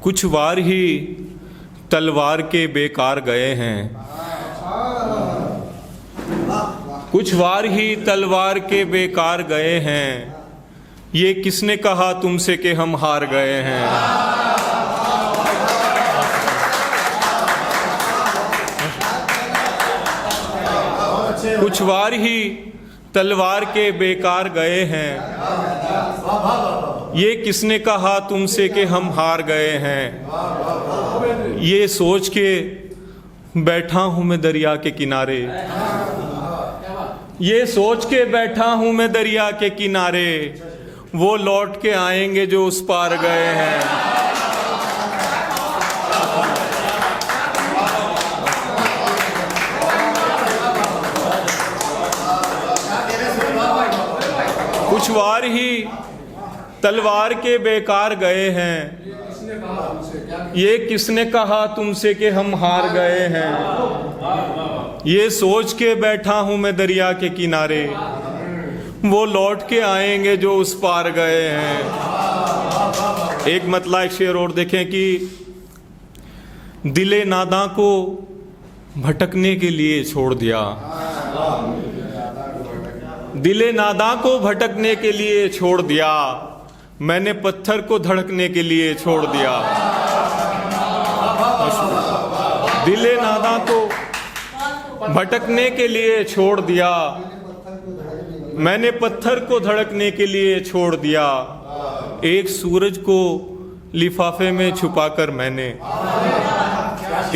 कुछ वार ही तलवार के बेकार गए हैं, कुछ वार ही तलवार के बेकार गए हैं। ये किसने कहा तुमसे कि हम हार गए हैं। कुछ वार ही तलवार के बेकार गए हैं। ये किसने कहा तुमसे कि हम हार गए हैं। ये सोच के बैठा हूं मैं दरिया के किनारे, ये सोच के बैठा हूं मैं दरिया के किनारे, वो लौट के आएंगे जो उस पार गए हैं। कुछ वार ही तलवार के बेकार गए हैं। ये किसने कहा तुमसे कि हम हार गए हैं। ये सोच के बैठा हूं मैं दरिया के किनारे, वो लौट के आएंगे जो उस पार गए हैं। एक मतला एक शेर और देखें कि दिले नादा को भटकने के लिए छोड़ दिया, दिले नादा को भटकने के लिए छोड़ दिया, मैंने पत्थर को धड़कने के लिए छोड़ दिया। दिले नादा को भटकने के लिए छोड़ दिया, मैंने पत्थर को धड़कने के लिए छोड़ दिया। एक सूरज को लिफाफे में छुपाकर मैंने,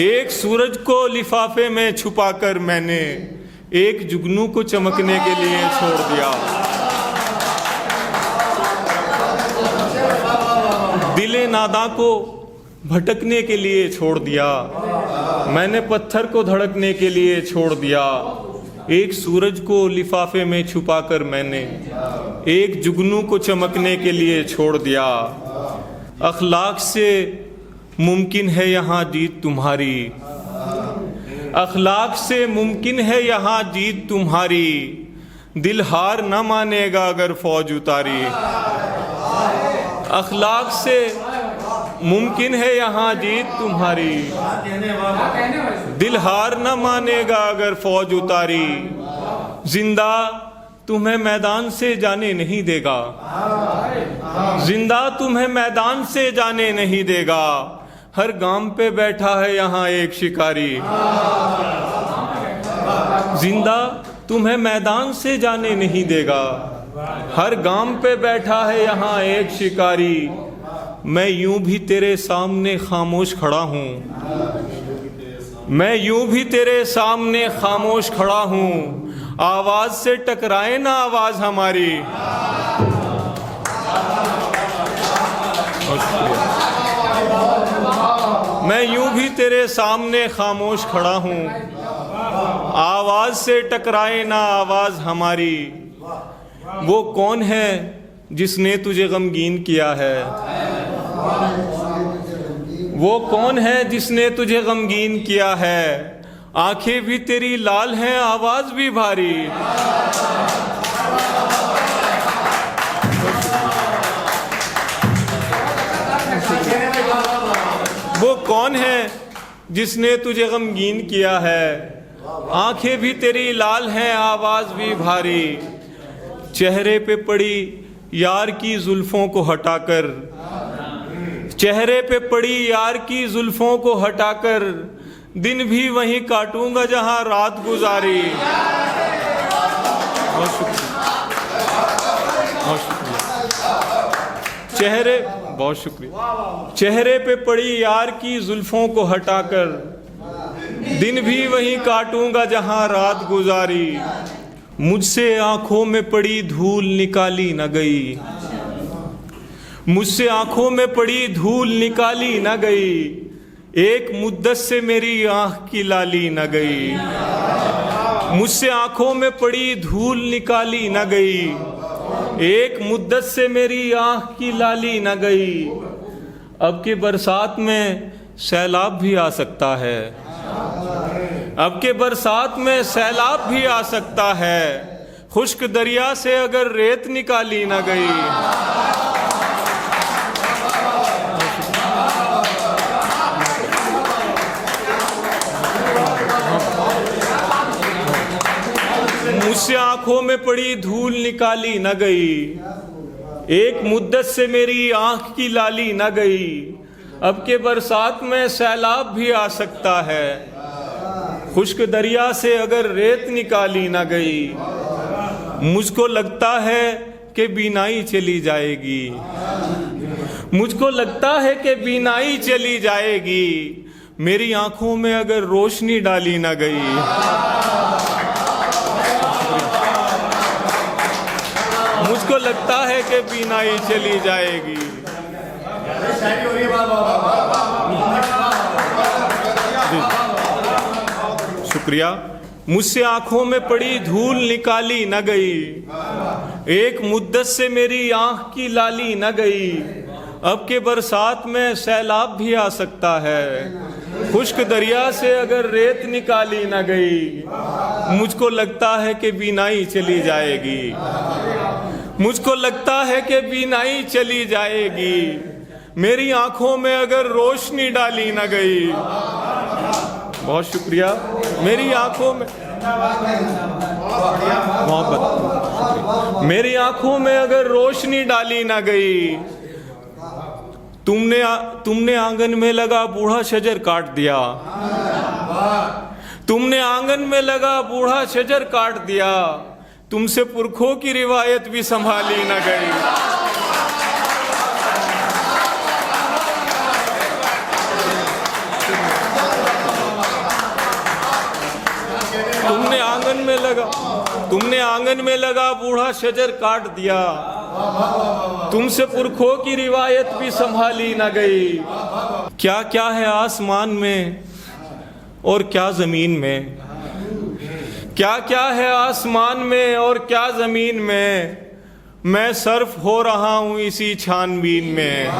एक सूरज को लिफाफे में छुपाकर मैंने एक जुगनू को चमकने के लिए छोड़ दिया। दिले नादा को भटकने के लिए छोड़ दिया, मैंने पत्थर को धड़कने के लिए छोड़ दिया। एक सूरज को लिफाफे में छुपाकर मैंने एक जुगनू को चमकने के लिए छोड़ दिया। अखलाक से मुमकिन है यहाँ जीत तुम्हारी, अखलाक से मुमकिन है यहाँ जीत तुम्हारी, दिल हार न मानेगा अगर फौज उतारी। अखलाक से मुमकिन है यहाँ जीत तुम्हारी, दिल हार न मानेगा अगर फौज उतारी। जिंदा तुम्हें मैदान से जाने नहीं देगा, जिंदा तुम्हें मैदान से जाने नहीं देगा, हर गांव पे बैठा है यहाँ एक शिकारी। जिंदा तुम्हें मैदान से जाने नहीं देगा, हर गांव पे बैठा है यहाँ एक शिकारी। मैं यूं भी तेरे सामने खामोश खड़ा हूँ, मैं यूं भी तेरे सामने खामोश खड़ा हूँ, आवाज से टकराए ना आवाज हमारी। मैं यूं भी तेरे सामने खामोश खड़ा हूँ, आवाज से टकराए ना आवाज हमारी। वो कौन है जिसने तुझे गमगीन किया है, वो कौन है जिसने तुझे गमगीन किया है। आंखें भी तेरी लाल हैं, आवाज भी भारी। वो कौन है जिसने तुझे गमगीन किया है, आंखें भी तेरी लाल हैं, आवाज भी भारी। चेहरे पे पड़ी यार की जुल्फों को हटाकर, चेहरे पे पड़ी यार की जुल्फों को हटाकर, दिन भी वहीं काटूंगा जहां रात गुजारी। बहुत शुक्रिया, बहुत शुक्रिया। चेहरे, बहुत शुक्रिया। चेहरे पे पड़ी यार की जुल्फों को हटाकर, दिन भी वहीं काटूंगा जहां रात गुजारी। मुझसे आंखों में पड़ी धूल निकाली न गई, मुझसे आंखों में पड़ी धूल निकाली न गई, एक मुद्दत से मेरी आंख की लाली न गई। मुझसे आंखों में पड़ी धूल निकाली न गई, एक मुद्दत से मेरी आंख की लाली न गई। अब के बरसात में सैलाब भी आ सकता है, अब के बरसात में सैलाब भी आ सकता है, खुश्क दरिया से अगर रेत निकाली न गई। आंखों में पड़ी धूल निकाली न गई, एक मुद्दत से मेरी आंख की लाली न गई। अब के बरसात में सैलाब भी आ सकता है, खुश्क दरिया से अगर रेत निकाली न गई। मुझको लगता है कि बीनाई चली जाएगी, मुझको लगता है कि बीनाई चली जाएगी, मेरी आंखों में अगर रोशनी डाली न गई। मुझको लगता है कि बीनाई चली जाएगी। शुक्रिया। मुझसे आंखों में पड़ी धूल निकाली न गई, एक मुद्दत से मेरी आंख की लाली न गई। अब के बरसात में सैलाब भी आ सकता है, खुश्क दरिया से अगर रेत निकाली न गई। मुझको लगता है कि बीनाई चली जाएगी, मुझको लगता है कि बीनाई चली जाएगी, मेरी आंखों में अगर रोशनी डाली न गई। बहुत शुक्रिया। मेरी आंखों में मोहब्बत, मेरी आंखों में अगर रोशनी डाली ना गई। तुमने आंगन में लगा बूढ़ा शजर काट दिया, तुमने आंगन में लगा बूढ़ा शजर काट दिया, तुमसे पुरखों की रिवायत भी संभाली ना गई। तुमने आंगन में लगा बूढ़ा शजर काट दिया, तुमसे पुरखों की रिवायत भी संभाली ना गई। क्या क्या है आसमान में और क्या जमीन में, क्या क्या है आसमान में और क्या जमीन में, मैं सर्फ हो रहा हूं इसी छानबीन में।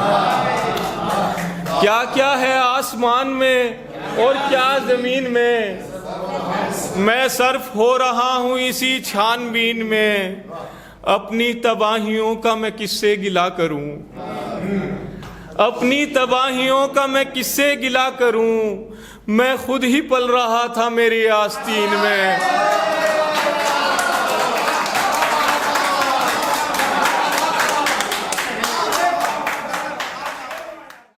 क्या क्या है आसमान में और क्या जमीन में, मैं सर्फ हो रहा हूं इसी छानबीन में। अपनी तबाहियों का मैं किससे गिला करूं, अपनी तबाहियों का मैं किससे गिला करूं, मैं खुद ही पल रहा था मेरी आस्तीन में।